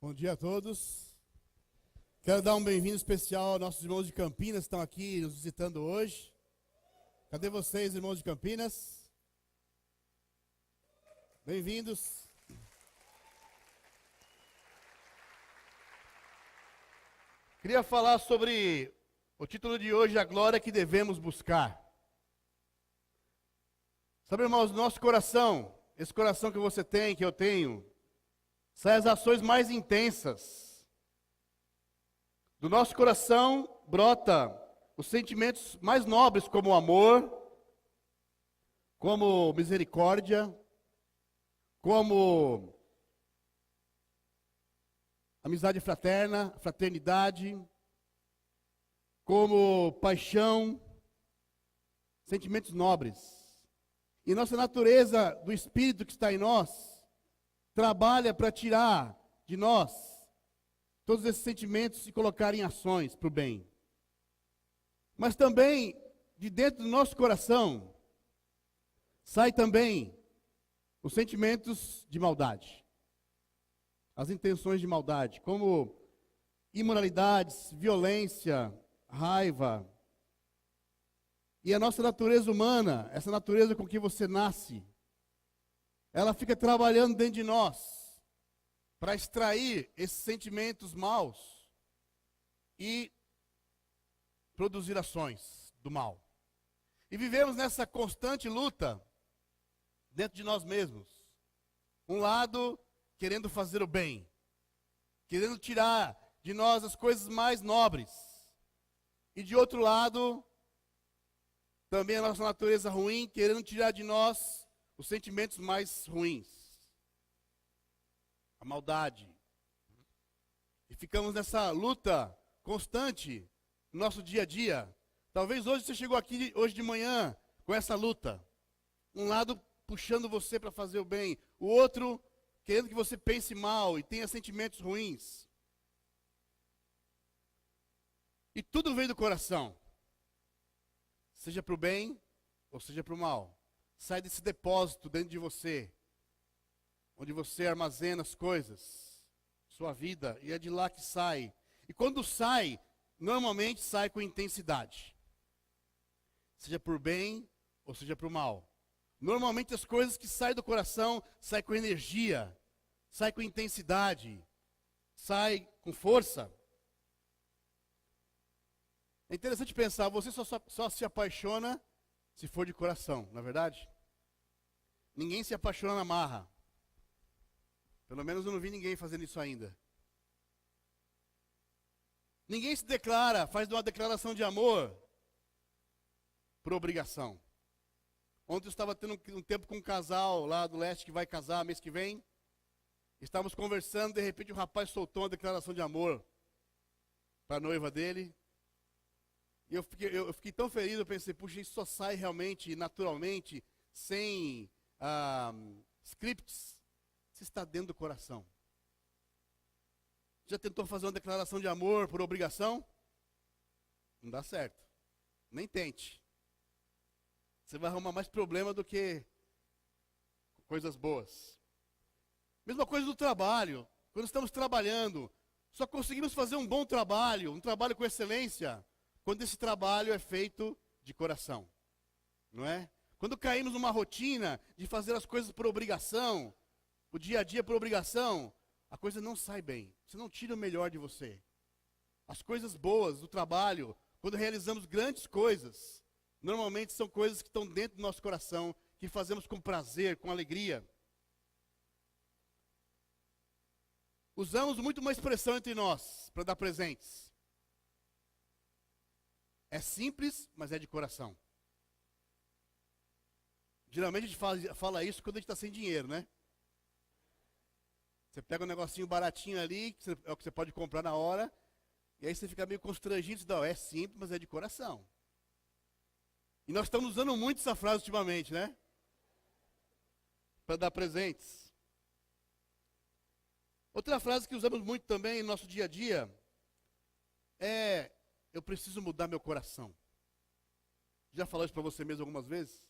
Bom dia a todos. Quero dar um bem-vindo especial aos nossos irmãos de Campinas que estão aqui nos visitando hoje. Cadê vocês, irmãos de Campinas? Bem-vindos. Queria falar sobre o título de hoje, a glória que devemos buscar. Sabe, irmãos, nosso coração, esse coração que você tem, que eu tenho, são as ações mais intensas. Do nosso coração brota os sentimentos mais nobres, como o amor, como misericórdia, como amizade fraterna, fraternidade, como paixão, sentimentos nobres. E nossa natureza do Espírito que está em nós trabalha para tirar de nós todos esses sentimentos e colocar em ações para o bem. Mas também, de dentro do nosso coração, sai também os sentimentos de maldade. As intenções de maldade, como imoralidades, violência, raiva. E a nossa natureza humana, essa natureza com que você nasce, ela fica trabalhando dentro de nós para extrair esses sentimentos maus e produzir ações do mal. E vivemos nessa constante luta dentro de nós mesmos. Um lado querendo fazer o bem, querendo tirar de nós as coisas mais nobres. E de outro lado, também a nossa natureza ruim, querendo tirar de nós os sentimentos mais ruins, a maldade. E ficamos nessa luta constante no nosso dia a dia. Talvez hoje você chegou aqui, hoje de manhã, com essa luta. Um lado puxando você para fazer o bem, o outro querendo que você pense mal e tenha sentimentos ruins. E tudo vem do coração, seja para o bem ou seja para o mal. Sai desse depósito dentro de você, onde você armazena as coisas, sua vida, e é de lá que sai. E quando sai, normalmente sai com intensidade. Seja por bem ou seja por mal. Normalmente as coisas que saem do coração, saem com energia, saem com intensidade, saem com força. É interessante pensar, você só se apaixona se for de coração, não é verdade? Ninguém se apaixona na marra. Pelo menos eu não vi ninguém fazendo isso ainda. Ninguém se declara, faz uma declaração de amor por obrigação. Ontem eu estava tendo um tempo com um casal lá do leste que vai casar mês que vem. Estávamos conversando, de repente o rapaz soltou uma declaração de amor para a noiva dele. E eu fiquei tão feliz, eu pensei, puxa, isso só sai realmente, naturalmente, sem scripts, se está dentro do coração. Já tentou fazer uma declaração de amor por obrigação? Não dá certo. Nem tente. Você vai arrumar mais problema do que coisas boas. Mesma coisa do trabalho. Quando estamos trabalhando, só conseguimos fazer um bom trabalho, um trabalho com excelência, quando esse trabalho é feito de coração. Não é? Quando caímos numa rotina de fazer as coisas por obrigação, o dia a dia por obrigação, a coisa não sai bem. Você não tira o melhor de você. As coisas boas do trabalho, quando realizamos grandes coisas, normalmente são coisas que estão dentro do nosso coração, que fazemos com prazer, com alegria. Usamos muito uma expressão entre nós para dar presentes. É simples, mas é de coração. Geralmente a gente fala isso quando a gente está sem dinheiro, né? Você pega um negocinho baratinho ali, que é o que você pode comprar na hora, e aí você fica meio constrangido, não, é simples, mas é de coração. E nós estamos usando muito essa frase ultimamente, né? Para dar presentes. Outra frase que usamos muito também no nosso dia a dia é: eu preciso mudar meu coração. Já falou isso para você mesmo algumas vezes?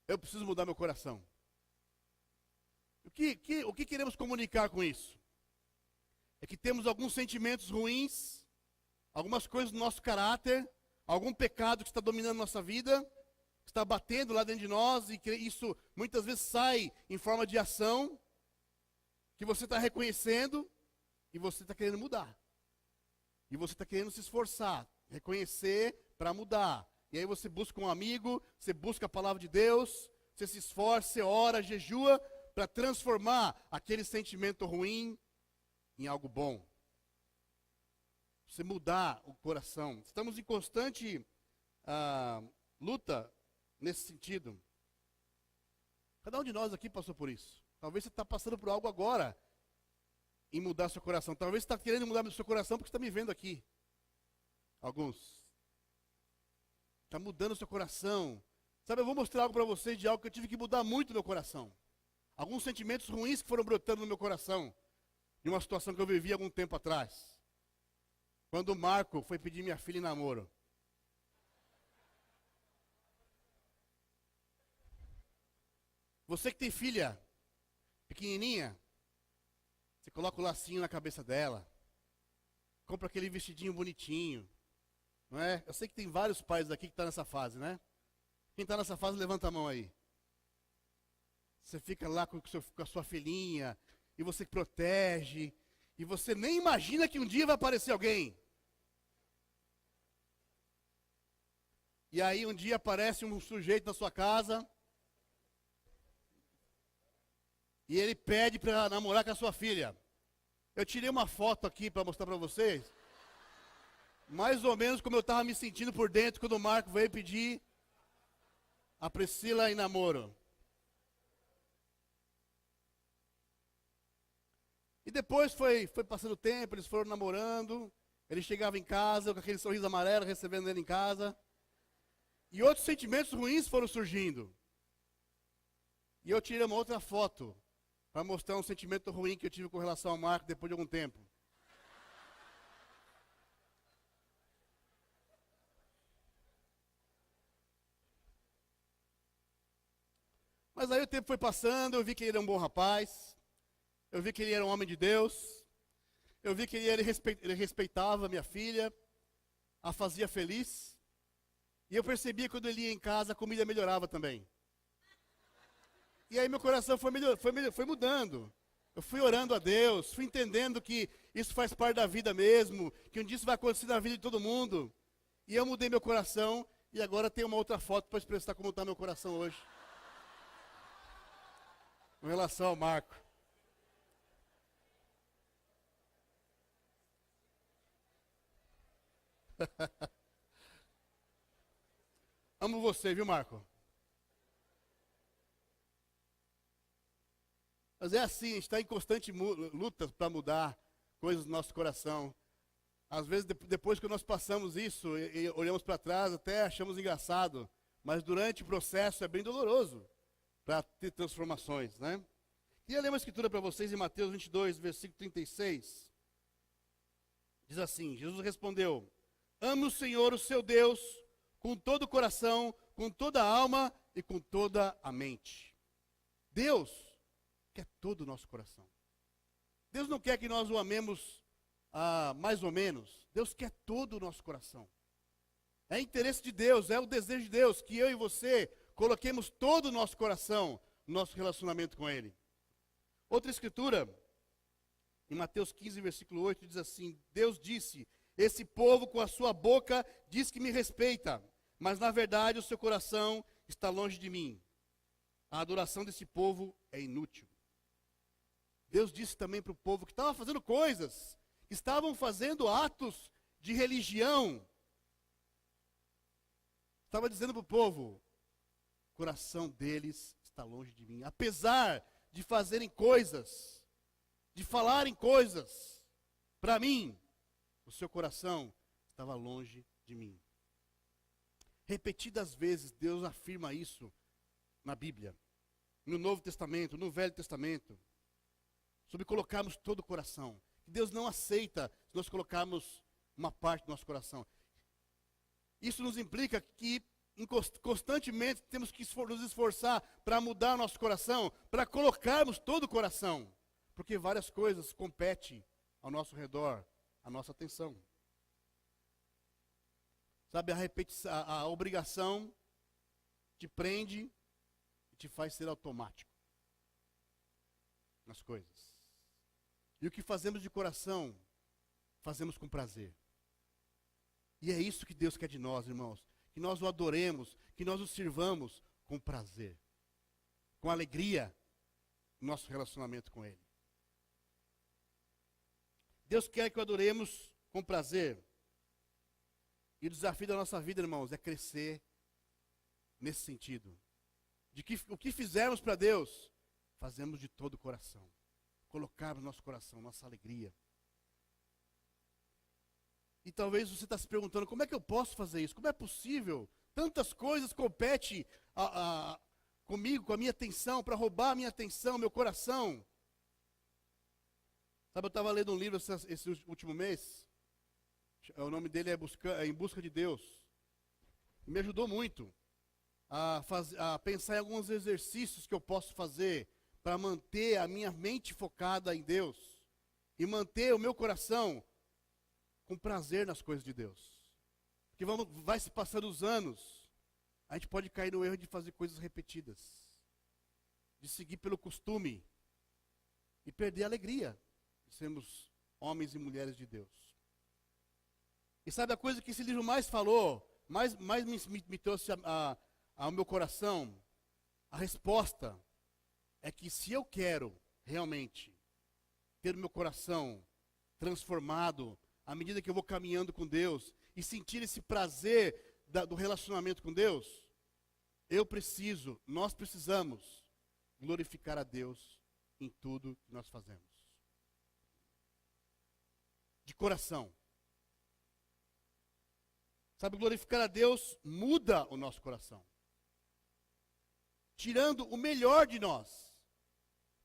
Eu preciso mudar meu coração. O que queremos comunicar com isso? É que temos alguns sentimentos ruins, algumas coisas do nosso caráter, algum pecado que está dominando nossa vida, que está batendo lá dentro de nós, e que isso muitas vezes sai em forma de ação, que você está reconhecendo, e você está querendo mudar. E você está querendo se esforçar, reconhecer para mudar. E aí você busca um amigo, você busca a palavra de Deus, você se esforça, você ora, jejua, para transformar aquele sentimento ruim em algo bom. Você mudar o coração. Estamos em constante luta nesse sentido. Cada um de nós aqui passou por isso. Talvez você está passando por algo agora em mudar seu coração. Talvez você está querendo mudar seu coração porque está me vendo aqui. Alguns. Está mudando seu coração. Sabe, eu vou mostrar algo para vocês de algo que eu tive que mudar muito no meu coração. Alguns sentimentos ruins que foram brotando no meu coração. De uma situação que eu vivi algum tempo atrás. Quando o Marco foi pedir minha filha em namoro. Você que tem filha pequenininha, você coloca o lacinho na cabeça dela. Compra aquele vestidinho bonitinho. Não é? Eu sei que tem vários pais aqui que estão nessa fase, né? Quem está nessa fase, levanta a mão aí. Você fica lá com a sua filhinha, e você protege, e você nem imagina que um dia vai aparecer alguém. E aí um dia aparece um sujeito na sua casa, e ele pede para namorar com a sua filha. Eu tirei uma foto aqui para mostrar para vocês, mais ou menos como eu estava me sentindo por dentro quando o Marco veio pedir a Priscila em namoro. E depois foi passando o tempo, eles foram namorando, ele chegava em casa com aquele sorriso amarelo, recebendo ele em casa. E outros sentimentos ruins foram surgindo. E eu tirei uma outra foto para mostrar um sentimento ruim que eu tive com relação ao Marco depois de algum tempo. Mas aí o tempo foi passando, eu vi que ele era um bom rapaz, eu vi que ele era um homem de Deus, eu vi que ele respeitava a minha filha, a fazia feliz, e eu percebia que quando ele ia em casa a comida melhorava também. E aí meu coração foi mudando. Eu fui orando a Deus, fui entendendo que isso faz parte da vida mesmo, que um dia isso vai acontecer na vida de todo mundo. E eu mudei meu coração, e agora tem uma outra foto para expressar como está meu coração hoje. Com relação ao Marco. Amo você, viu, Marco? Mas é assim, a gente está em constante luta para mudar coisas no nosso coração. Às vezes, depois que nós passamos isso e olhamos para trás, até achamos engraçado. Mas durante o processo é bem doloroso para ter transformações, né? Queria ler uma escritura para vocês em Mateus 22, versículo 36. Diz assim, Jesus respondeu: ame o Senhor, o seu Deus, com todo o coração, com toda a alma e com toda a mente. Deus quer todo o nosso coração. Deus não quer que nós o amemos mais ou menos. Deus quer todo o nosso coração. É interesse de Deus, é o desejo de Deus que eu e você coloquemos todo o nosso coração no nosso relacionamento com Ele. Outra escritura, em Mateus 15, versículo 8, diz assim: Deus disse, esse povo com a sua boca diz que me respeita, mas na verdade o seu coração está longe de mim. A adoração desse povo é inútil. Deus disse também para o povo que estava fazendo coisas, que estavam fazendo atos de religião. Estava dizendo para o povo, o coração deles está longe de mim. Apesar de fazerem coisas, de falarem coisas, para mim, o seu coração estava longe de mim. Repetidas vezes Deus afirma isso na Bíblia, no Novo Testamento, no Velho Testamento, sobre colocarmos todo o coração. Deus não aceita se nós colocarmos uma parte do nosso coração. Isso nos implica que constantemente temos que nos esforçar para mudar nosso coração, para colocarmos todo o coração, porque várias coisas competem ao nosso redor, a nossa atenção. Sabe, a obrigação te prende e te faz ser automático nas coisas. E o que fazemos de coração, fazemos com prazer. E é isso que Deus quer de nós, irmãos. Que nós o adoremos, que nós o sirvamos com prazer, com alegria, no nosso relacionamento com Ele. Deus quer que o adoremos com prazer. E o desafio da nossa vida, irmãos, é crescer nesse sentido. De que o que fizermos para Deus, fazemos de todo o coração. Colocarmos nosso coração, nossa alegria. E talvez você está se perguntando, como é que eu posso fazer isso? Como é possível? Tantas coisas competem comigo, com a minha atenção, para roubar a minha atenção, meu coração. Sabe, eu estava lendo um livro esse último mês. O nome dele é Em Busca de Deus. E me ajudou muito a pensar em alguns exercícios que eu posso fazer para manter a minha mente focada em Deus e manter o meu coração com prazer nas coisas de Deus. Porque vai se passando os anos, a gente pode cair no erro de fazer coisas repetidas, de seguir pelo costume e perder a alegria de sermos homens e mulheres de Deus. E sabe a coisa que esse livro mais falou, mais me trouxe ao meu coração? A resposta é que se eu quero realmente ter o meu coração transformado, à medida que eu vou caminhando com Deus, e sentir esse prazer do relacionamento com Deus, nós precisamos glorificar a Deus em tudo que nós fazemos. De coração. Sabe, glorificar a Deus muda o nosso coração. Tirando o melhor de nós.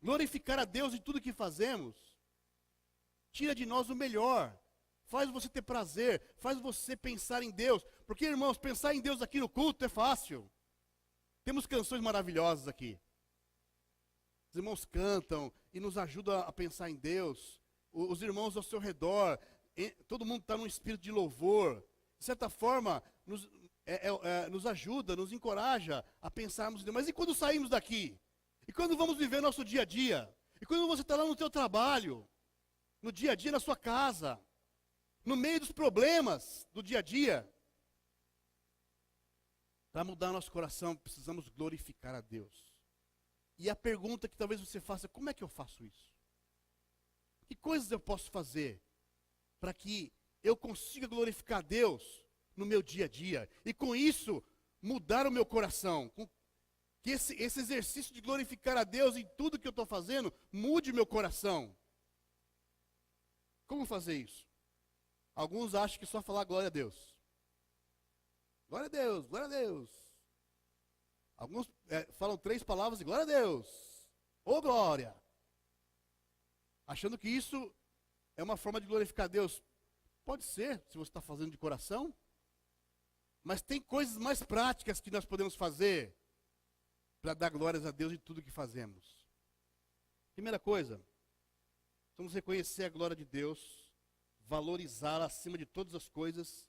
Glorificar a Deus em tudo que fazemos, tira de nós o melhor. Faz você ter prazer, faz você pensar em Deus. Porque, irmãos, pensar em Deus aqui no culto é fácil. Temos canções maravilhosas aqui. Os irmãos cantam e nos ajudam a pensar em Deus. Os irmãos ao seu redor, todo mundo está num espírito de louvor. De certa forma, nos ajuda, nos encoraja a pensarmos em Deus. Mas e quando saímos daqui? E quando vamos viver nosso dia a dia? E quando você está lá no teu trabalho? No dia a dia, na sua casa? No meio dos problemas do dia a dia? Para mudar nosso coração, precisamos glorificar a Deus. E a pergunta que talvez você faça, como é que eu faço isso? Que coisas eu posso fazer para que eu consiga glorificar a Deus no meu dia a dia? E com isso, mudar o meu coração. Que esse exercício de glorificar a Deus em tudo que eu estou fazendo, mude o meu coração. Como fazer isso? Alguns acham que só falar glória a Deus. Glória a Deus, glória a Deus. Alguns falam 3 palavras e glória a Deus. Ô glória. Achando que isso é uma forma de glorificar a Deus. Pode ser, se você está fazendo de coração. Mas tem coisas mais práticas que nós podemos fazer para dar glórias a Deus em tudo que fazemos. Primeira coisa, vamos reconhecer a glória de Deus, valorizá-la acima de todas as coisas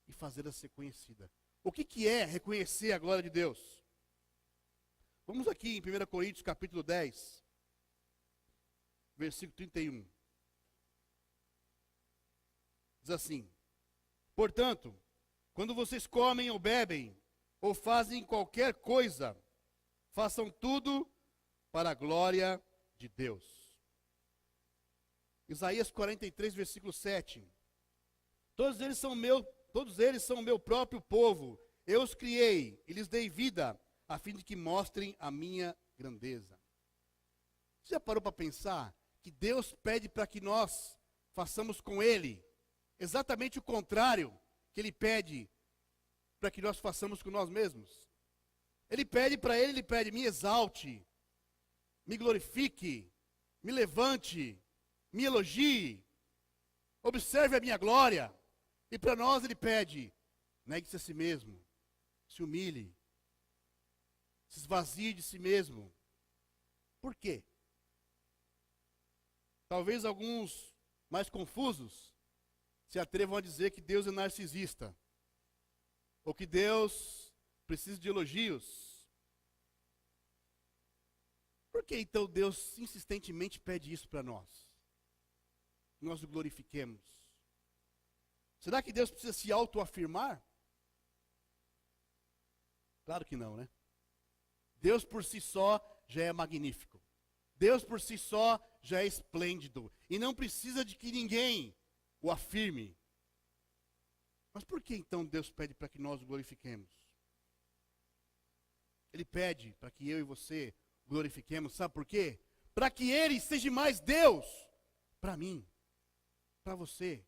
e fazê-la ser conhecida. O que é reconhecer a glória de Deus? Vamos aqui em 1 Coríntios capítulo 10, versículo 31. Diz assim: portanto, quando vocês comem ou bebem, ou fazem qualquer coisa, façam tudo para a glória de Deus. Isaías 43, versículo 7. Todos eles são o meu próprio povo. Eu os criei e lhes dei vida, a fim de que mostrem a minha grandeza. Você já parou para pensar que Deus pede para que nós façamos com Ele exatamente o contrário que Ele pede para que nós façamos com nós mesmos? Ele pede, me exalte, me glorifique, me levante, me elogie, observe a minha glória. E para nós Ele pede, negue-se a si mesmo, se humilhe, se esvazie de si mesmo. Por quê? Talvez alguns mais confusos se atrevam a dizer que Deus é narcisista, ou que Deus precisa de elogios. Por que então Deus insistentemente pede isso para nós? Que nós o glorifiquemos. Será que Deus precisa se autoafirmar? Claro que não, né? Deus por si só já é magnífico. Deus por si só já é esplêndido. E não precisa de que ninguém o afirme. Mas por que então Deus pede para que nós o glorifiquemos? Ele pede para que eu e você o glorifiquemos, sabe por quê? Para que Ele seja mais Deus para mim, para você.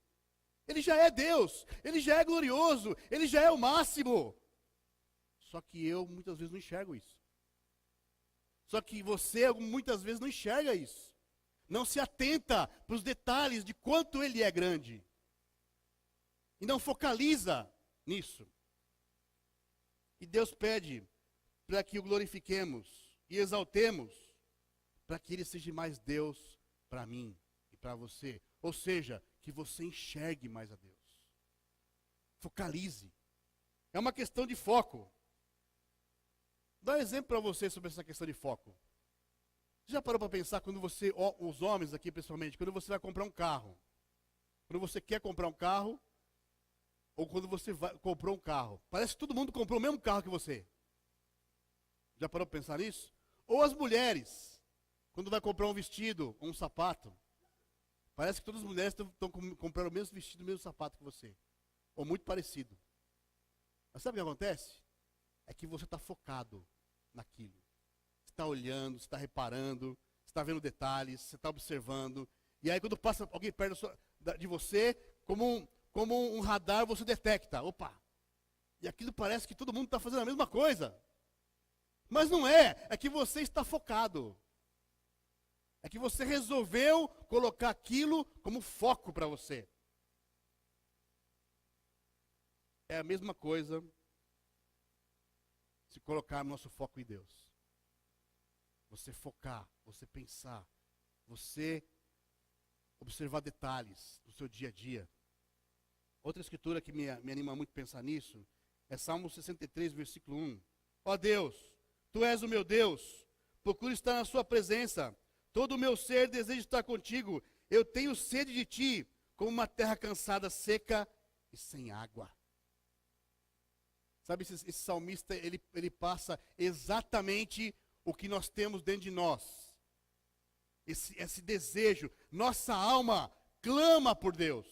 Ele já é Deus, Ele já é glorioso, Ele já é o máximo. Só que eu muitas vezes não enxergo isso. Só que você muitas vezes não enxerga isso. Não se atenta para os detalhes de quanto Ele é grande. E não focaliza nisso. E Deus pede para que o glorifiquemos e exaltemos, para que Ele seja mais Deus para mim e para você. Ou seja, que você enxergue mais a Deus. Focalize. É uma questão de foco. Dá um exemplo para você sobre essa questão de foco. Você já parou para pensar quando você, os homens aqui principalmente, quando você vai comprar um carro? Quando você quer comprar um carro, ou quando você comprou um carro. Parece que todo mundo comprou o mesmo carro que você. Já parou para pensar nisso? Ou as mulheres, quando vai comprar um vestido ou um sapato. Parece que todas as mulheres estão comprando o mesmo vestido, o mesmo sapato que você. Ou muito parecido. Mas sabe o que acontece? É que você está focado naquilo. Você está olhando, você está reparando, você está vendo detalhes, você está observando. E aí quando passa alguém perto de você, como um radar, você detecta. Opa! E aquilo parece que todo mundo está fazendo a mesma coisa. Mas não é. É que você está focado. É que você resolveu colocar aquilo como foco para você. É a mesma coisa se colocar nosso foco em Deus. Você focar, você pensar, você observar detalhes do seu dia a dia. Outra escritura que me anima muito pensar nisso é Salmo 63, versículo 1. Ó Deus, Tu és o meu Deus, procuro estar na sua presença. Todo o meu ser deseja estar contigo. Eu tenho sede de ti, como uma terra cansada, seca e sem água. Sabe, esse salmista, ele passa exatamente o que nós temos dentro de nós. Esse desejo. Nossa alma clama por Deus.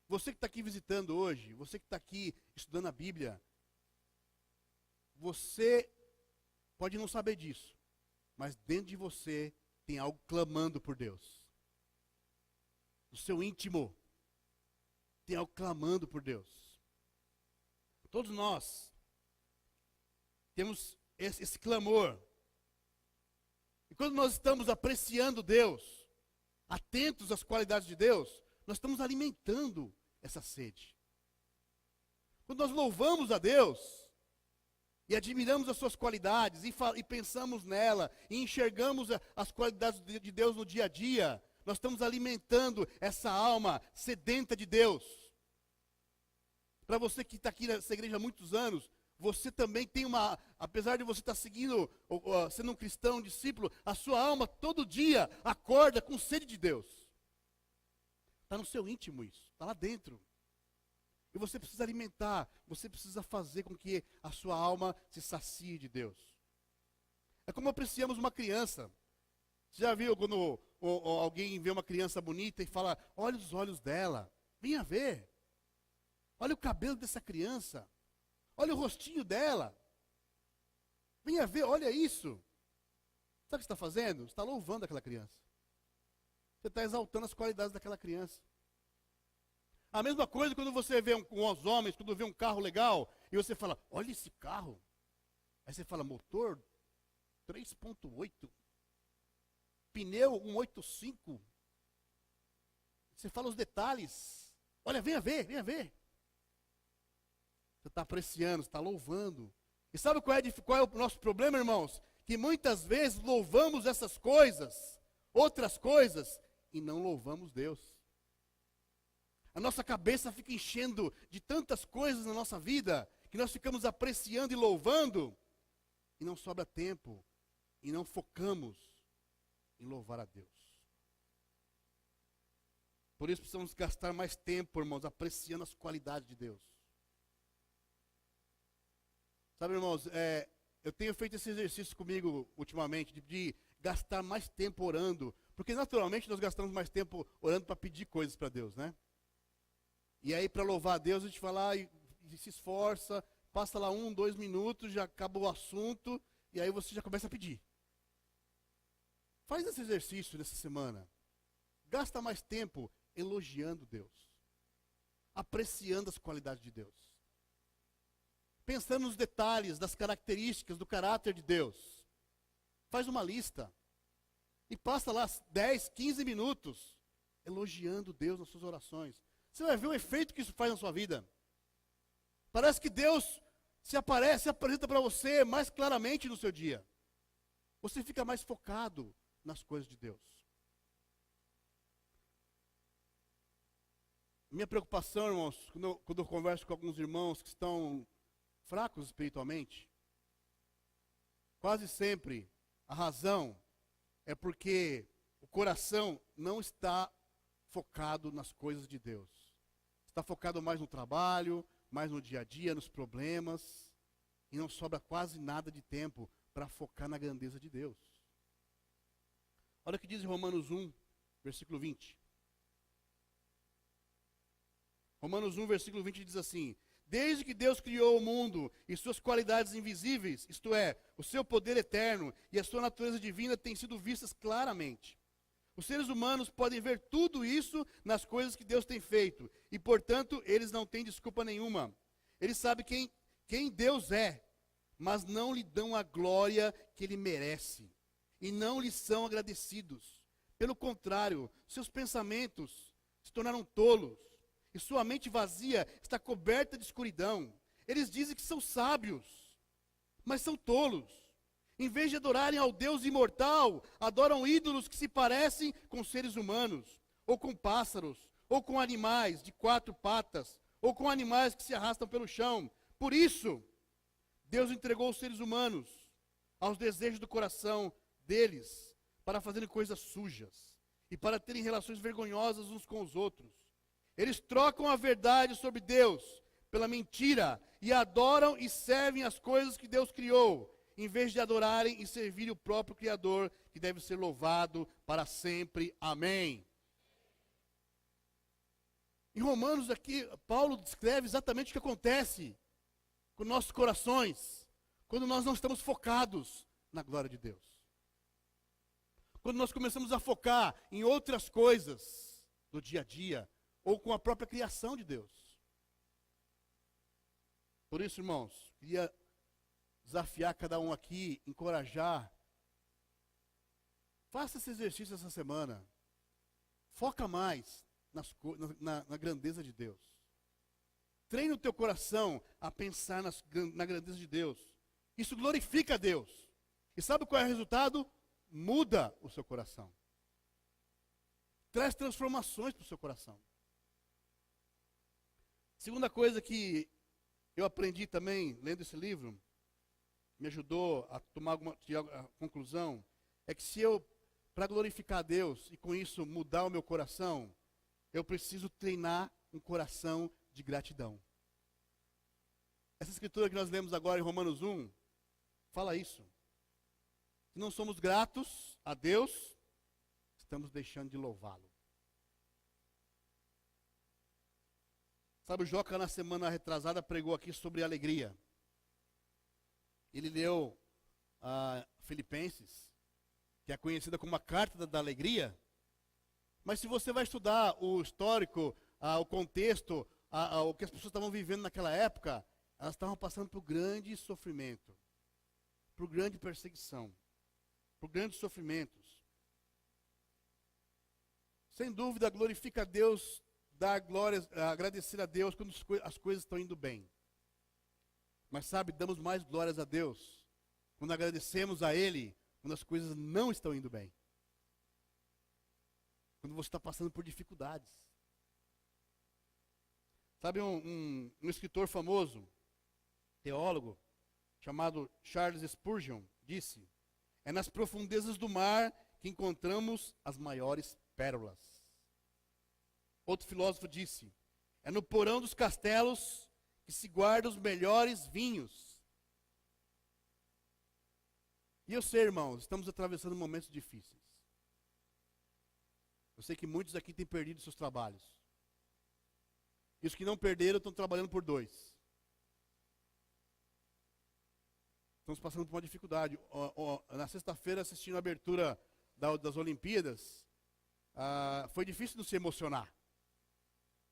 Você que está aqui visitando hoje, você que está aqui estudando a Bíblia, você pode não saber disso, mas dentro de você tem algo clamando por Deus. No seu íntimo, tem algo clamando por Deus. Todos nós temos esse clamor. E quando nós estamos apreciando Deus, atentos às qualidades de Deus, nós estamos alimentando essa sede. Quando nós louvamos a Deus, e admiramos as suas qualidades, e pensamos nela, e enxergamos as qualidades de Deus no dia a dia, nós estamos alimentando essa alma sedenta de Deus. Para você que está aqui nessa igreja há muitos anos, você também tem apesar de você estar seguindo, sendo um cristão, um discípulo, a sua alma todo dia acorda com sede de Deus. Está no seu íntimo isso, está lá dentro. E você precisa alimentar, você precisa fazer com que a sua alma se sacie de Deus. É como apreciamos uma criança. Você já viu quando alguém vê uma criança bonita e fala, olha os olhos dela, venha ver. Olha o cabelo dessa criança. Olha o rostinho dela. Venha ver, olha isso. Sabe o que você está fazendo? Você está louvando aquela criança. Você está exaltando as qualidades daquela criança. A mesma coisa quando você vê os homens, quando vê um carro legal, e você fala, olha esse carro. Aí você fala, motor 3.8, pneu 1.85. Você fala os detalhes. Olha, venha ver, venha ver. Você Você está apreciando, você está louvando. E sabe qual é o nosso problema, irmãos? Que muitas vezes louvamos essas coisas, outras coisas, e não louvamos Deus. A nossa cabeça fica enchendo de tantas coisas na nossa vida, que nós ficamos apreciando e louvando, e não sobra tempo, e não focamos em louvar a Deus. Por isso precisamos gastar mais tempo, irmãos, apreciando as qualidades de Deus. Sabe, irmãos, eu tenho feito esse exercício comigo ultimamente, de gastar mais tempo orando, porque naturalmente nós gastamos mais tempo orando para pedir coisas para Deus, né? E aí, para louvar a Deus, a gente vai lá e se esforça, passa lá 1, 2 minutos, já acaba o assunto, e aí você já começa a pedir. Faz esse exercício nessa semana. Gasta mais tempo elogiando Deus, apreciando as qualidades de Deus, pensando nos detalhes, das características, do caráter de Deus. Faz uma lista e passa lá 10, 15 minutos elogiando Deus nas suas orações. Você vai ver o efeito que isso faz na sua vida. Parece que Deus se apresenta para você mais claramente no seu dia. Você fica mais focado nas coisas de Deus. Minha preocupação, irmãos, quando eu converso com alguns irmãos que estão fracos espiritualmente, quase sempre a razão é porque o coração não está focado nas coisas de Deus. Está focado mais no trabalho, mais no dia a dia, nos problemas, e não sobra quase nada de tempo para focar na grandeza de Deus. Olha o que diz em Romanos 1, versículo 20. Romanos 1, versículo 20 diz assim: desde que Deus criou o mundo e suas qualidades invisíveis, isto é, o seu poder eterno e a sua natureza divina têm sido vistas claramente. Os seres humanos podem ver tudo isso nas coisas que Deus tem feito, e portanto eles não têm desculpa nenhuma. Eles sabem quem Deus é, mas não lhe dão a glória que ele merece, e não lhe são agradecidos. Pelo contrário, seus pensamentos se tornaram tolos, e sua mente vazia está coberta de escuridão. Eles dizem que são sábios, mas são tolos. Em vez de adorarem ao Deus imortal, adoram ídolos que se parecem com seres humanos, ou com pássaros, ou com animais de 4 patas, ou com animais que se arrastam pelo chão. Por isso, Deus entregou os seres humanos aos desejos do coração deles, para fazerem coisas sujas, e para terem relações vergonhosas uns com os outros. Eles trocam a verdade sobre Deus pela mentira e adoram e servem as coisas que Deus criou, em vez de adorarem e servirem o próprio Criador, que deve ser louvado para sempre. Amém. Em Romanos aqui, Paulo descreve exatamente o que acontece com nossos corações, quando nós não estamos focados na glória de Deus. Quando nós começamos a focar em outras coisas do dia a dia, ou com a própria criação de Deus. Por isso, irmãos, queria desafiar cada um aqui, encorajar. Faça esse exercício essa semana. Foca mais na grandeza de Deus. Treine o teu coração a pensar na grandeza de Deus. Isso glorifica a Deus. E sabe qual é o resultado? Muda o seu coração. Traz transformações para o seu coração. Segunda coisa que eu aprendi também, lendo esse livro, me ajudou a tomar a conclusão, é que se eu, para glorificar a Deus e com isso mudar o meu coração, eu preciso treinar um coração de gratidão. Essa escritura que nós lemos agora em Romanos 1, fala isso. Se não somos gratos a Deus, estamos deixando de louvá-lo. Sabe, o Joca na semana retrasada pregou aqui sobre alegria. Ele leu Filipenses, que é conhecida como a carta da alegria. Mas se você vai estudar o histórico, o contexto, o que as pessoas estavam vivendo naquela época, elas estavam passando por grande sofrimento, por grande perseguição, por grandes sofrimentos. Sem dúvida, glorifica a Deus, dar glórias, agradecer a Deus quando as coisas estão indo bem. Mas sabe, damos mais glórias a Deus quando agradecemos a Ele quando as coisas não estão indo bem. Quando você está passando por dificuldades. Sabe, um escritor famoso, teólogo, chamado Charles Spurgeon, disse: é nas profundezas do mar que encontramos as maiores pérolas. Outro filósofo disse: é no porão dos castelos que se guardam os melhores vinhos. E eu sei, irmãos, estamos atravessando momentos difíceis. Eu sei que muitos aqui têm perdido seus trabalhos. E os que não perderam estão trabalhando por 2. Estamos passando por uma dificuldade. Na sexta-feira, assistindo a abertura das Olimpíadas, foi difícil não se emocionar,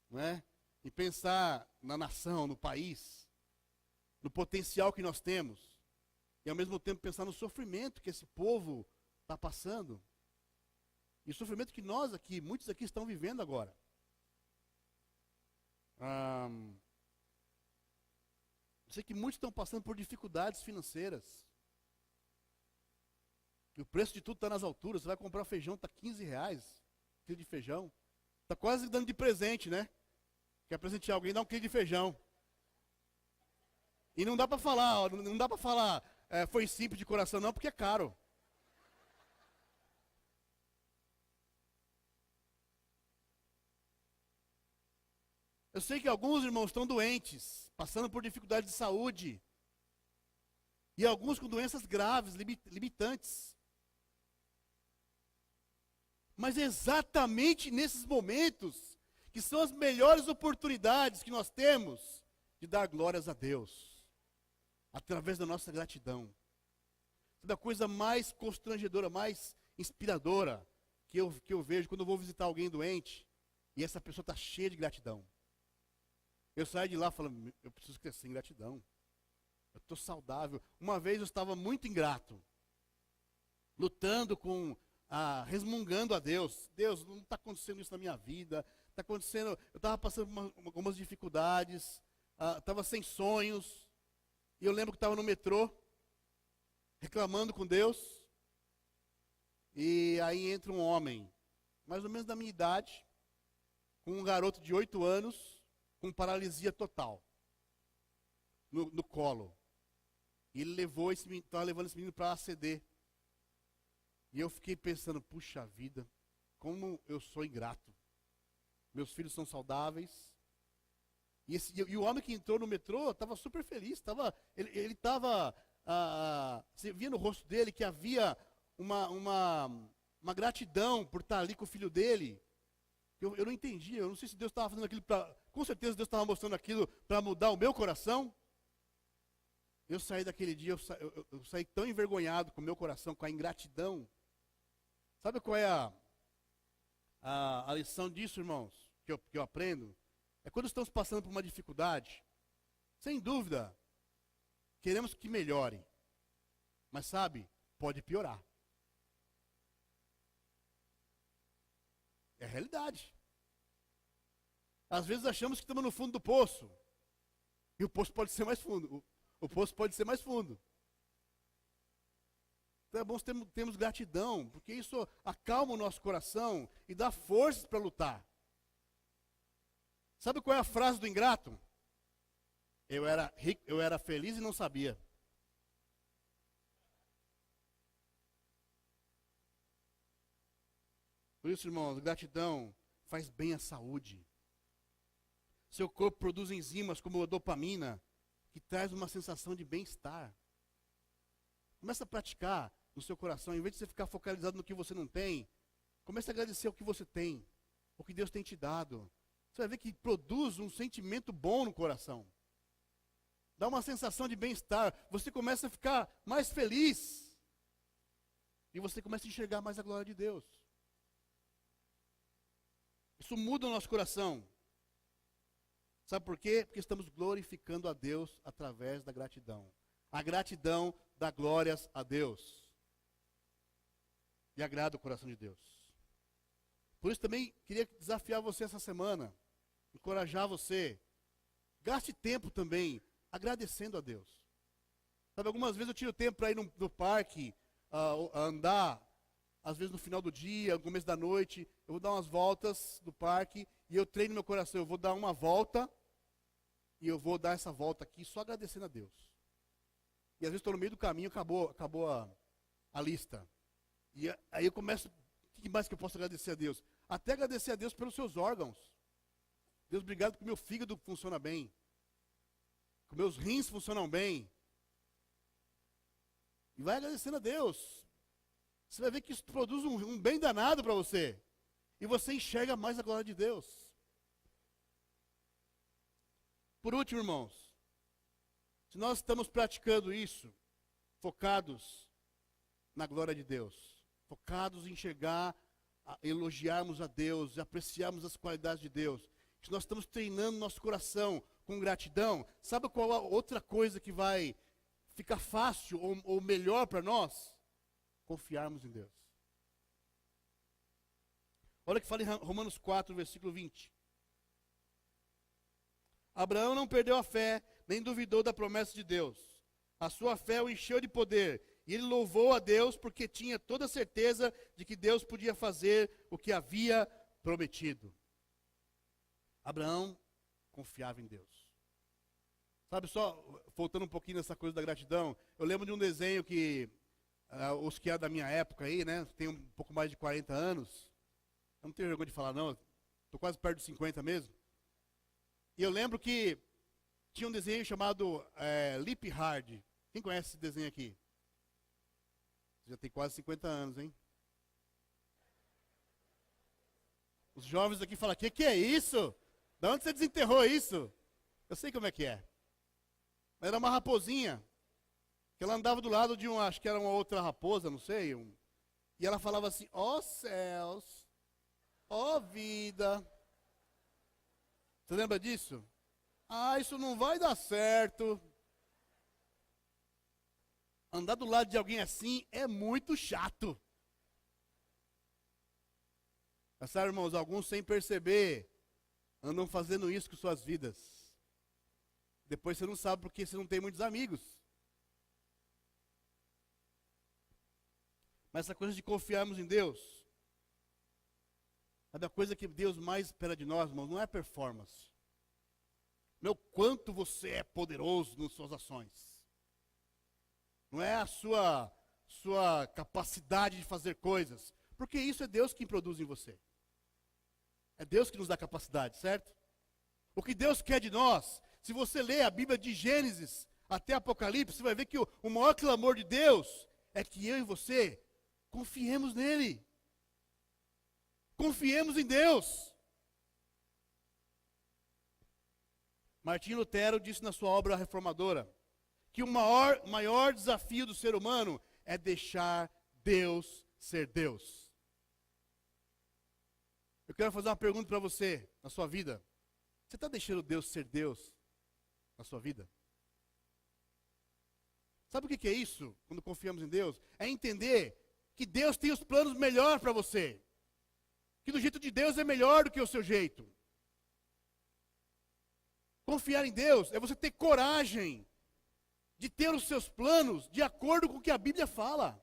não é? E pensar na nação, no país, no potencial que nós temos, e ao mesmo tempo pensar no sofrimento que esse povo está passando, e o sofrimento que nós aqui, muitos aqui estão vivendo agora. Eu sei que muitos estão passando por dificuldades financeiras. E o preço de tudo está nas alturas. Você vai comprar feijão, está R$15, quilo de feijão. Está quase dando de presente, né? Quer presentear alguém, dá um quilo de feijão. E não dá para falar, ó, não dá para falar, foi simples de coração não, porque é caro. Eu sei que alguns irmãos estão doentes, passando por dificuldades de saúde. E alguns com doenças graves, limitantes. Mas é exatamente nesses momentos que são as melhores oportunidades que nós temos de dar glórias a Deus, através da nossa gratidão. É a coisa mais constrangedora, mais inspiradora que eu vejo quando eu vou visitar alguém doente e essa pessoa está cheia de gratidão. Eu saio de lá falando, eu preciso crescer em gratidão. Eu estou saudável. Uma vez eu estava muito ingrato, lutando resmungando a Deus. Deus, não está acontecendo isso na minha vida. Está acontecendo, eu estava passando por algumas dificuldades, estava sem sonhos. E eu lembro que estava no metrô, reclamando com Deus. E aí entra um homem, mais ou menos da minha idade, com um garoto de 8 anos, com paralisia total, no colo. E ele estava levando esse menino para ACD. E eu fiquei pensando, puxa vida, como eu sou ingrato. Meus filhos são saudáveis. E o homem que entrou no metrô estava super feliz. Ele estava, você via no rosto dele que havia uma gratidão por estar ali com o filho dele. Eu não entendia, eu não sei se Deus estava fazendo aquilo com certeza Deus estava mostrando aquilo para mudar o meu coração. Eu saí daquele dia, eu saí tão envergonhado com o meu coração, com a ingratidão. Sabe qual é a lição disso, irmãos, que eu aprendo? É quando estamos passando por uma dificuldade, sem dúvida, queremos que melhore. Mas sabe, pode piorar. É a realidade. Às vezes achamos que estamos no fundo do poço. E o poço pode ser mais fundo. O poço pode ser mais fundo. Então é bom termos gratidão, porque isso acalma o nosso coração e dá forças para lutar. Sabe qual é a frase do ingrato? Eu era rico, eu era feliz e não sabia. Por isso, irmãos, gratidão faz bem à saúde. Seu corpo produz enzimas como a dopamina, que traz uma sensação de bem-estar. Começa a praticar no seu coração, em vez de você ficar focalizado no que você não tem, comece a agradecer o que você tem, o que Deus tem te dado. Você vai ver que produz um sentimento bom no coração. Dá uma sensação de bem-estar. Você começa a ficar mais feliz. E você começa a enxergar mais a glória de Deus. Isso muda o nosso coração. Sabe por quê? Porque estamos glorificando a Deus através da gratidão. A gratidão dá glórias a Deus. E agrada o coração de Deus. Por isso também queria desafiar você essa semana. Encorajar você. Gaste tempo também agradecendo a Deus. Sabe, algumas vezes eu tiro tempo para ir no parque, a andar, às vezes no final do dia, no começo da noite, eu vou dar umas voltas no parque, e eu treino meu coração, eu vou dar uma volta, e eu vou dar essa volta aqui só agradecendo a Deus. E às vezes estou no meio do caminho, acabou a lista. E aí eu começo, o que mais que eu posso agradecer a Deus? Até agradecer a Deus pelos seus órgãos. Deus, obrigado porque meu fígado funciona bem. Que meus rins funcionam bem. E vai agradecendo a Deus. Você vai ver que isso produz um bem danado para você. E você enxerga mais a glória de Deus. Por último, irmãos, se nós estamos praticando isso, focados na glória de Deus, focados em enxergar, elogiarmos a Deus, apreciarmos as qualidades de Deus, se nós estamos treinando nosso coração com gratidão, sabe qual a outra coisa que vai ficar fácil ou melhor para nós? Confiarmos em Deus. Olha o que fala em Romanos 4, versículo 20. Abraão não perdeu a fé, nem duvidou da promessa de Deus. A sua fé o encheu de poder, e ele louvou a Deus porque tinha toda a certeza de que Deus podia fazer o que havia prometido. Abraão confiava em Deus. Sabe, só voltando um pouquinho nessa coisa da gratidão, eu lembro de um desenho que, os que é da minha época aí, né, tem um pouco mais de 40 anos, eu não tenho vergonha de falar não, estou quase perto de 50 mesmo. E eu lembro que tinha um desenho chamado Leap Hard. Quem conhece esse desenho aqui? Você já tem quase 50 anos, hein? Os jovens aqui falam, que é isso? De onde você desenterrou isso? Eu sei como é que é. Era uma raposinha, que ela andava do lado de acho que era uma outra raposa, não sei. E ela falava assim, ó céus, ó vida. Você lembra disso? Ah, isso não vai dar certo. Andar do lado de alguém assim é muito chato. Mas sabe, irmãos, alguns sem perceber andam fazendo isso com suas vidas. Depois você não sabe porque você não tem muitos amigos. Mas essa coisa de confiarmos em Deus, a coisa que Deus mais espera de nós, irmãos, não é performance. Não é o quanto você é poderoso nas suas ações. Não é a sua capacidade de fazer coisas. Porque isso é Deus quem produz em você. É Deus que nos dá capacidade, certo? O que Deus quer de nós, se você ler a Bíblia de Gênesis até Apocalipse, você vai ver que o maior clamor de Deus é que eu e você confiemos nele. Confiemos em Deus. Martinho Lutero disse na sua obra reformadora que o maior desafio do ser humano é deixar Deus ser Deus. Eu quero fazer uma pergunta para você, na sua vida. Você está deixando Deus ser Deus na sua vida? Sabe o que é isso, quando confiamos em Deus? É entender que Deus tem os planos melhores para você. Que do jeito de Deus é melhor do que o seu jeito. Confiar em Deus é você ter coragem de ter os seus planos de acordo com o que a Bíblia fala.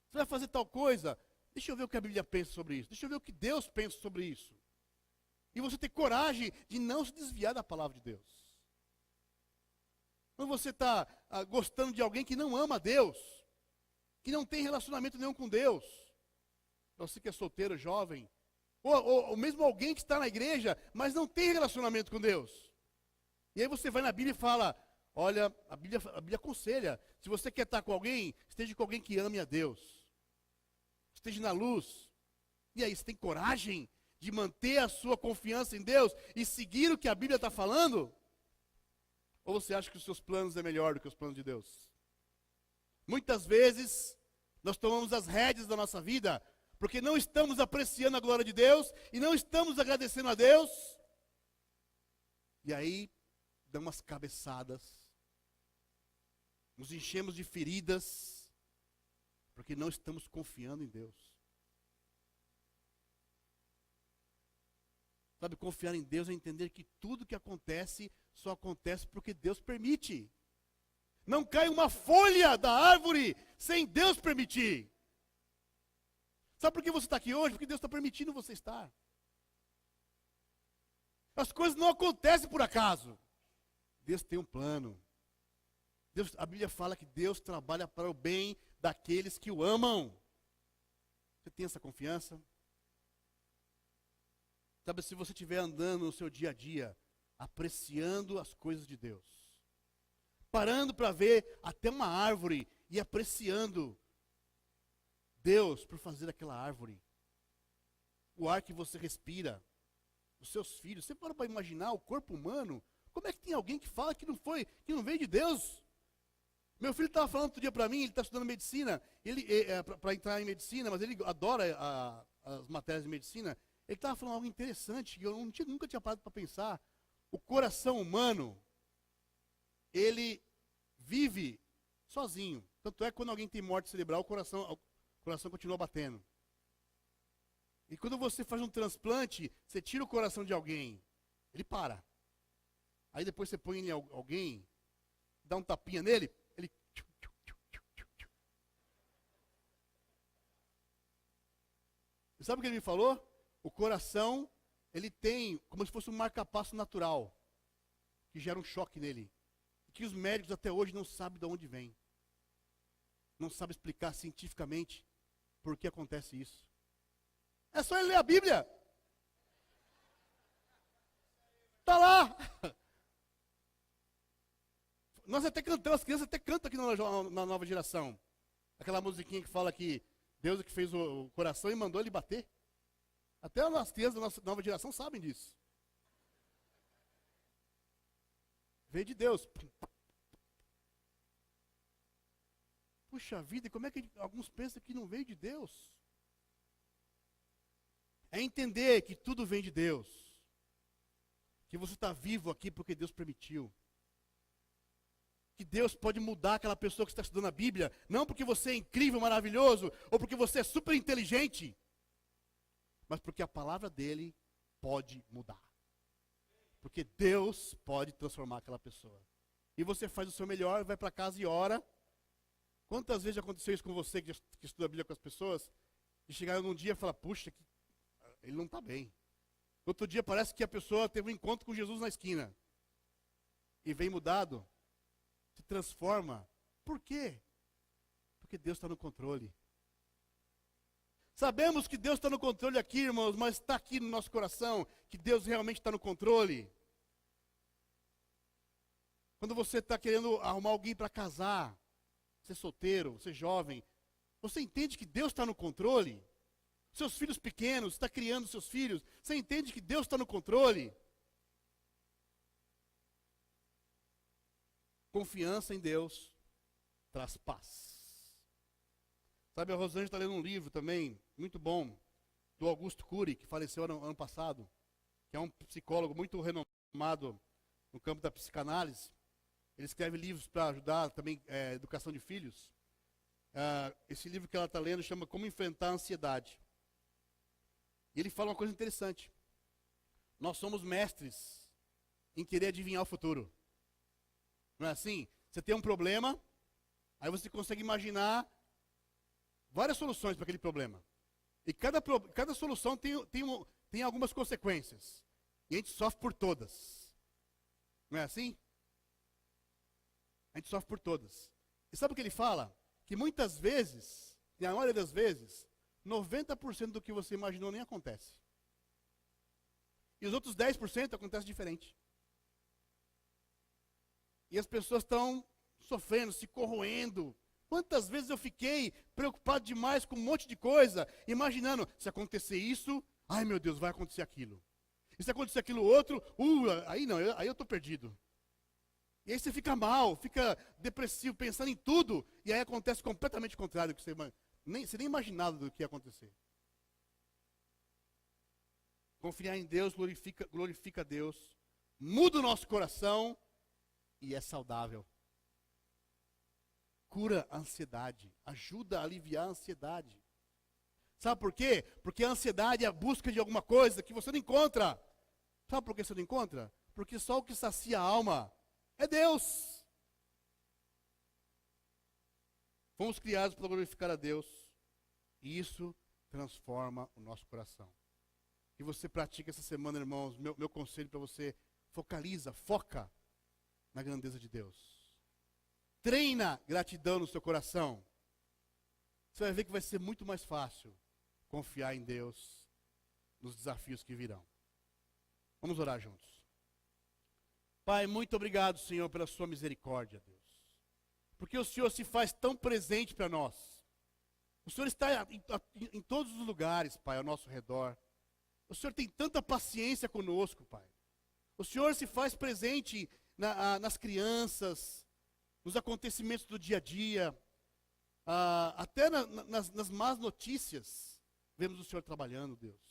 Você vai fazer tal coisa, deixa eu ver o que a Bíblia pensa sobre isso. Deixa eu ver o que Deus pensa sobre isso. E você ter coragem de não se desviar da palavra de Deus. Quando você está gostando de alguém que não ama a Deus, que não tem relacionamento nenhum com Deus, você que é solteiro, jovem, ou mesmo alguém que está na igreja, mas não tem relacionamento com Deus. E aí você vai na Bíblia e fala, olha, a Bíblia aconselha, se você quer estar com alguém, esteja com alguém que ame a Deus. Esteja na luz. E aí, você tem coragem de manter a sua confiança em Deus e seguir o que a Bíblia está falando? Ou você acha que os seus planos é melhor do que os planos de Deus? Muitas vezes, nós tomamos as rédeas da nossa vida, porque não estamos apreciando a glória de Deus, e não estamos agradecendo a Deus, e aí, damos umas cabeçadas, nos enchemos de feridas, porque não estamos confiando em Deus. Sabe, confiar em Deus é entender que tudo que acontece só acontece porque Deus permite. Não cai uma folha da árvore sem Deus permitir. Sabe por que você está aqui hoje? Porque Deus está permitindo você estar. As coisas não acontecem por acaso. Deus tem um plano. A Bíblia fala que Deus trabalha para o bem daqueles que o amam. Você tem essa confiança? Sabe, se você estiver andando no seu dia a dia, apreciando as coisas de Deus, parando para ver até uma árvore e apreciando Deus por fazer aquela árvore, o ar que você respira, os seus filhos, você para imaginar o corpo humano, como é que tem alguém que fala que não veio de Deus? Meu filho estava falando outro dia para mim, ele está estudando medicina, para entrar em medicina, mas ele adora as matérias de medicina. Ele estava falando algo interessante, que eu nunca tinha parado para pensar. O coração humano, ele vive sozinho. Tanto é que quando alguém tem morte cerebral, o coração continua batendo. E quando você faz um transplante, você tira o coração de alguém, ele para. Aí depois você põe em alguém, dá um tapinha nele, ele... E sabe o que ele me falou? O coração, ele tem como se fosse um marca-passo natural, que gera um choque nele. Que os médicos até hoje não sabem de onde vem. Não sabem explicar cientificamente por que acontece isso. É só ele ler a Bíblia. Está lá. Nós até cantamos, as crianças até cantam aqui na nova geração. Aquela musiquinha que fala que Deus é que fez o coração e mandou ele bater. Até as crianças da nossa nova geração sabem disso. Veio de Deus. Puxa vida, e como é que alguns pensam que não veio de Deus? É entender que tudo vem de Deus. Que você está vivo aqui porque Deus permitiu. Que Deus pode mudar aquela pessoa que está estudando a Bíblia, não porque você é incrível, maravilhoso, ou porque você é super inteligente, mas porque a palavra dele pode mudar. Porque Deus pode transformar aquela pessoa. E você faz o seu melhor, vai para casa e ora. Quantas vezes já aconteceu isso com você, que estuda a Bíblia com as pessoas, e chegaram num dia e falaram, puxa, ele não está bem. Outro dia parece que a pessoa teve um encontro com Jesus na esquina. E vem mudado, se transforma. Por quê? Porque Deus está no controle. Sabemos que Deus está no controle aqui, irmãos, mas está aqui no nosso coração que Deus realmente está no controle. Quando você está querendo arrumar alguém para casar, ser solteiro, ser jovem, você entende que Deus está no controle? Seus filhos pequenos, está criando seus filhos, você entende que Deus está no controle? Confiança em Deus traz paz. Sabe, a Rosângela está lendo um livro também, muito bom, do Augusto Cury, que faleceu ano passado, que é um psicólogo muito renomado no campo da psicanálise. Ele escreve livros para ajudar também educação de filhos. Esse livro que ela está lendo chama Como Enfrentar a Ansiedade. E ele fala uma coisa interessante. Nós somos mestres em querer adivinhar o futuro. Não é assim? Você tem um problema, aí você consegue imaginar várias soluções para aquele problema. E cada solução tem algumas consequências. E a gente sofre por todas. Não é assim? A gente sofre por todas. E sabe o que ele fala? Que muitas vezes, e a maioria das vezes, 90% do que você imaginou nem acontece. E os outros 10% acontece diferente. E as pessoas estão sofrendo, se corroendo. Quantas vezes eu fiquei preocupado demais com um monte de coisa, imaginando, se acontecer isso, ai meu Deus, vai acontecer aquilo. E se acontecer aquilo outro, aí não, aí eu estou perdido. E aí você fica mal, fica depressivo, pensando em tudo, e aí acontece completamente o contrário, que você nem imaginava do que ia acontecer. Confiar em Deus glorifica a Deus, muda o nosso coração e é saudável. Cura a ansiedade, ajuda a aliviar a ansiedade. Sabe por quê? Porque a ansiedade é a busca de alguma coisa que você não encontra. Sabe por que você não encontra? Porque só o que sacia a alma é Deus. Fomos criados para glorificar a Deus. E isso transforma o nosso coração. Que você pratique essa semana, irmãos. Meu conselho para você: foca na grandeza de Deus. Treina gratidão no seu coração. Você vai ver que vai ser muito mais fácil confiar em Deus nos desafios que virão. Vamos orar juntos. Pai, muito obrigado, Senhor, pela sua misericórdia, Deus. Porque o Senhor se faz tão presente para nós. O Senhor está em todos os lugares, Pai, ao nosso redor. O Senhor tem tanta paciência conosco, Pai. O Senhor se faz presente nas crianças, nos acontecimentos do dia a dia, até nas más notícias, vemos o Senhor trabalhando, Deus.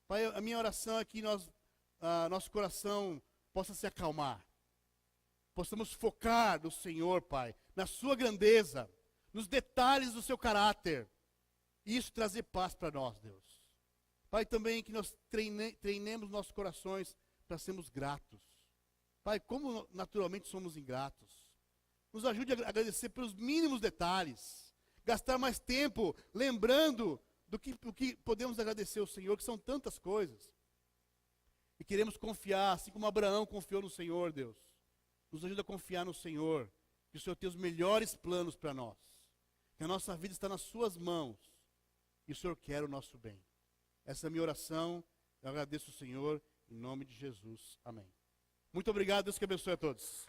Pai, a minha oração é que nosso coração possa se acalmar. Possamos focar no Senhor, Pai, na sua grandeza, nos detalhes do seu caráter. E isso trazer paz para nós, Deus. Pai, também que nós treinemos nossos corações para sermos gratos. Pai, como naturalmente somos ingratos. Nos ajude a agradecer pelos mínimos detalhes. Gastar mais tempo lembrando do que podemos agradecer ao Senhor, que são tantas coisas. E queremos confiar, assim como Abraão confiou no Senhor, Deus. Nos ajuda a confiar no Senhor, que o Senhor tem os melhores planos para nós. Que a nossa vida está nas suas mãos. E o Senhor quer o nosso bem. Essa é a minha oração. Eu agradeço o Senhor, em nome de Jesus. Amém. Muito obrigado, Deus que abençoe a todos.